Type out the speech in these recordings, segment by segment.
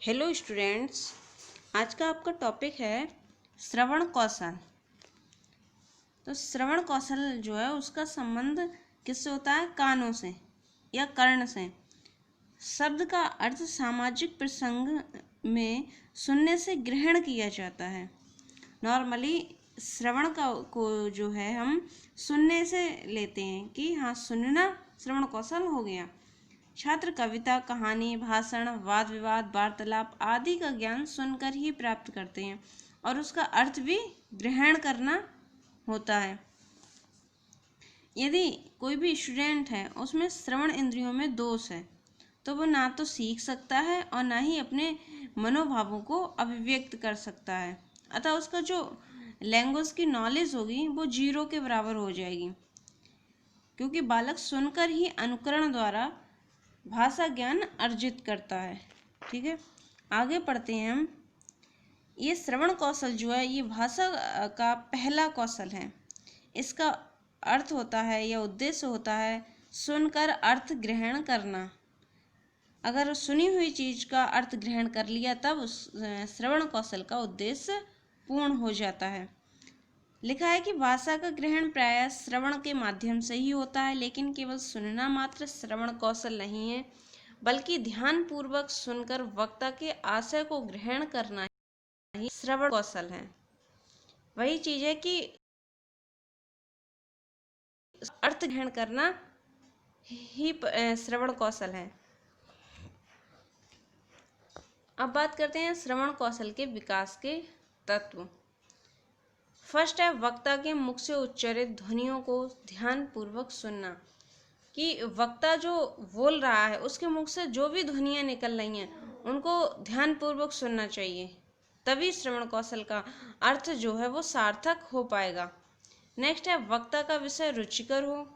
Hello students, आज का आपका टॉपिक है श्रवण कौशल। तो श्रवण कौशल जो है उसका संबंध किससे होता है? कानों से या कर्ण से। शब्द का अर्थ सामाजिक प्रसंग में सुनने से ग्रहण किया जाता है। नॉर्मली श्रवण को जो है हम सुनने से लेते हैं कि हाँ, सुनना श्रवण कौशल हो गया। छात्र कविता, कहानी, भाषण, वाद विवाद, वार्तालाप आदि का ज्ञान सुनकर ही प्राप्त करते हैं और उसका अर्थ भी ग्रहण करना होता है। यदि कोई भी स्टूडेंट है उसमें श्रवण इंद्रियों में दोष है तो वो ना तो सीख सकता है और ना ही अपने मनोभावों को अभिव्यक्त कर सकता है। अतः उसका जो लैंग्वेज की नॉलेज होगी वो 0 के बराबर हो जाएगी, क्योंकि बालक सुनकर ही अनुकरण द्वारा भाषा ज्ञान अर्जित करता है। ठीक है, आगे पढ़ते हैं हम। ये श्रवण कौशल जो है ये भाषा का पहला कौशल है। इसका अर्थ होता है या उद्देश्य होता है सुनकर अर्थ ग्रहण करना। अगर सुनी हुई चीज का अर्थ ग्रहण कर लिया तब उस श्रवण कौशल का उद्देश्य पूर्ण हो जाता है। लिखा है कि भाषा का ग्रहण प्रायः श्रवण के माध्यम से ही होता है, लेकिन केवल सुनना मात्र श्रवण कौशल नहीं है, बल्कि ध्यान पूर्वक सुनकर वक्ता के आशय को ग्रहण करना ही श्रवण कौशल है। वही चीज है कि अर्थ ग्रहण करना ही श्रवण कौशल है। अब बात करते हैं श्रवण कौशल के विकास के तत्व। फर्स्ट है वक्ता के मुख से उच्चारित ध्वनियों को ध्यान पूर्वक सुनना। कि वक्ता जो बोल रहा है उसके मुख से जो भी ध्वनियाँ निकल रही हैं उनको ध्यान पूर्वक सुनना चाहिए, तभी श्रवण कौशल का अर्थ जो है वो सार्थक हो पाएगा। नेक्स्ट है वक्ता का विषय रुचिकर हो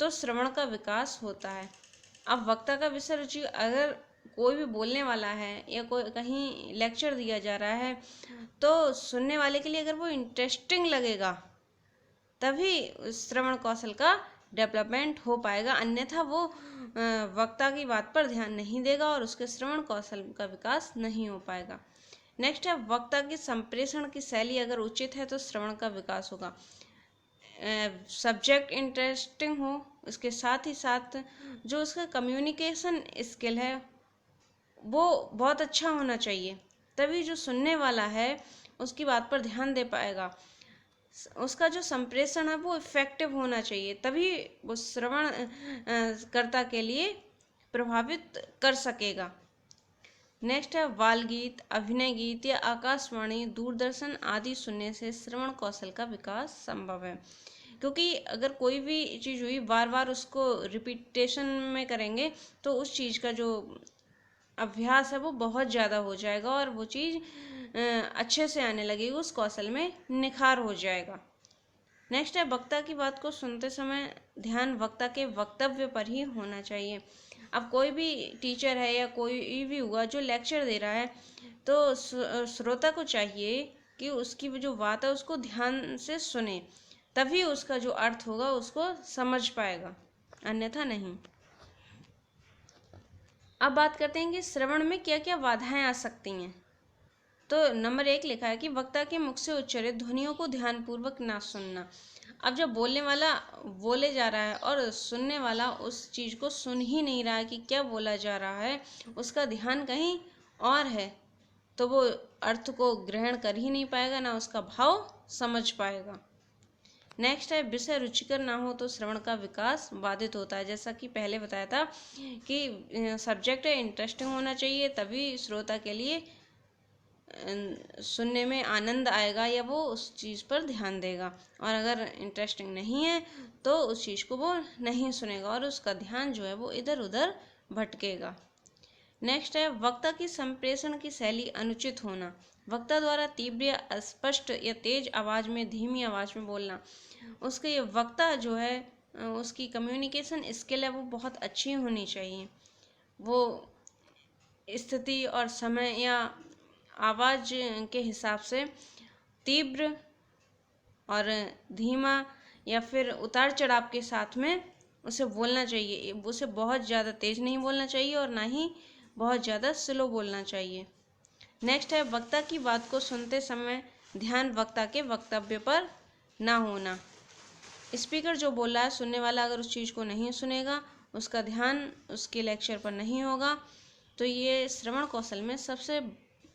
तो श्रवण का विकास होता है। अब वक्ता का विषय रुचि, अगर कोई भी बोलने वाला है या कोई कहीं लेक्चर दिया जा रहा है तो सुनने वाले के लिए अगर वो इंटरेस्टिंग लगेगा तभी श्रवण कौशल का डेवलपमेंट हो पाएगा, अन्यथा वो वक्ता की बात पर ध्यान नहीं देगा और उसके श्रवण कौशल का विकास नहीं हो पाएगा। नेक्स्ट है वक्ता की संप्रेषण की शैली अगर उचित है तो श्रवण का विकास होगा। सब्जेक्ट इंटरेस्टिंग हो, इसके साथ ही साथ जो उसका कम्युनिकेशन स्किल है वो बहुत अच्छा होना चाहिए, तभी जो सुनने वाला है उसकी बात पर ध्यान दे पाएगा। उसका जो संप्रेषण है वो इफेक्टिव होना चाहिए, तभी वो श्रवण कर्ता के लिए प्रभावित कर सकेगा। नेक्स्ट है बाल गीत, अभिनय गीत या आकाशवाणी, दूरदर्शन आदि सुनने से श्रवण कौशल का विकास संभव है। क्योंकि अगर कोई भी चीज़ हुई बार बार उसको रिपीटेशन में करेंगे तो उस चीज़ का जो अभ्यास है वो बहुत ज़्यादा हो जाएगा और वो चीज़ अच्छे से आने लगेगी, उस कौशल में निखार हो जाएगा। नेक्स्ट है वक्ता की बात को सुनते समय ध्यान वक्ता के वक्तव्य पर ही होना चाहिए। अब कोई भी टीचर है या कोई भी हुआ जो लेक्चर दे रहा है तो श्रोता को चाहिए कि उसकी जो बात है उसको ध्यान से सुने, तभी उसका जो अर्थ होगा उसको समझ पाएगा, अन्यथा नहीं। अब बात करते हैं कि श्रवण में क्या क्या बाधाएं आ सकती हैं। तो नंबर 1 लिखा है कि वक्ता के मुख से उच्चारित ध्वनियों को ध्यानपूर्वक ना सुनना। अब जब बोलने वाला बोले जा रहा है और सुनने वाला उस चीज़ को सुन ही नहीं रहा है कि क्या बोला जा रहा है, उसका ध्यान कहीं और है, तो वो अर्थ को ग्रहण कर ही नहीं पाएगा, ना उसका भाव समझ पाएगा। नेक्स्ट है विषय रुचिकर ना हो तो श्रवण का विकास बाधित होता है। जैसा कि पहले बताया था कि सब्जेक्ट इंटरेस्टिंग होना चाहिए, तभी श्रोता के लिए सुनने में आनंद आएगा या वो उस चीज़ पर ध्यान देगा, और अगर इंटरेस्टिंग नहीं है तो उस चीज़ को वो नहीं सुनेगा और उसका ध्यान जो है वो इधर उधर भटकेगा। नेक्स्ट है वक्ता की संप्रेषण की शैली अनुचित होना। वक्ता द्वारा तीव्र या अस्पष्ट या तेज आवाज़ में धीमी आवाज़ में बोलना। उसके वक्ता जो है उसकी कम्युनिकेशन स्किल है वो बहुत अच्छी होनी चाहिए। वो स्थिति और समय या आवाज़ के हिसाब से तीव्र और धीमा या फिर उतार चढ़ाव के साथ में उसे बोलना चाहिए। उसे बहुत ज़्यादा तेज़ नहीं बोलना चाहिए और ना ही बहुत ज़्यादा स्लो बोलना चाहिए। नेक्स्ट है वक्ता की बात को सुनते समय ध्यान वक्ता के वक्तव्य पर ना होना। स्पीकर जो बोल रहा है, सुनने वाला अगर उस चीज़ को नहीं सुनेगा, उसका ध्यान उसके लेक्चर पर नहीं होगा, तो ये श्रवण कौशल में सबसे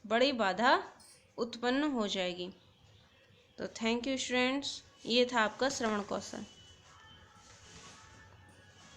बड़ी बाधा उत्पन्न हो जाएगी। तो थैंक यू स्टूडेंट्स, ये था आपका श्रवण कौशल।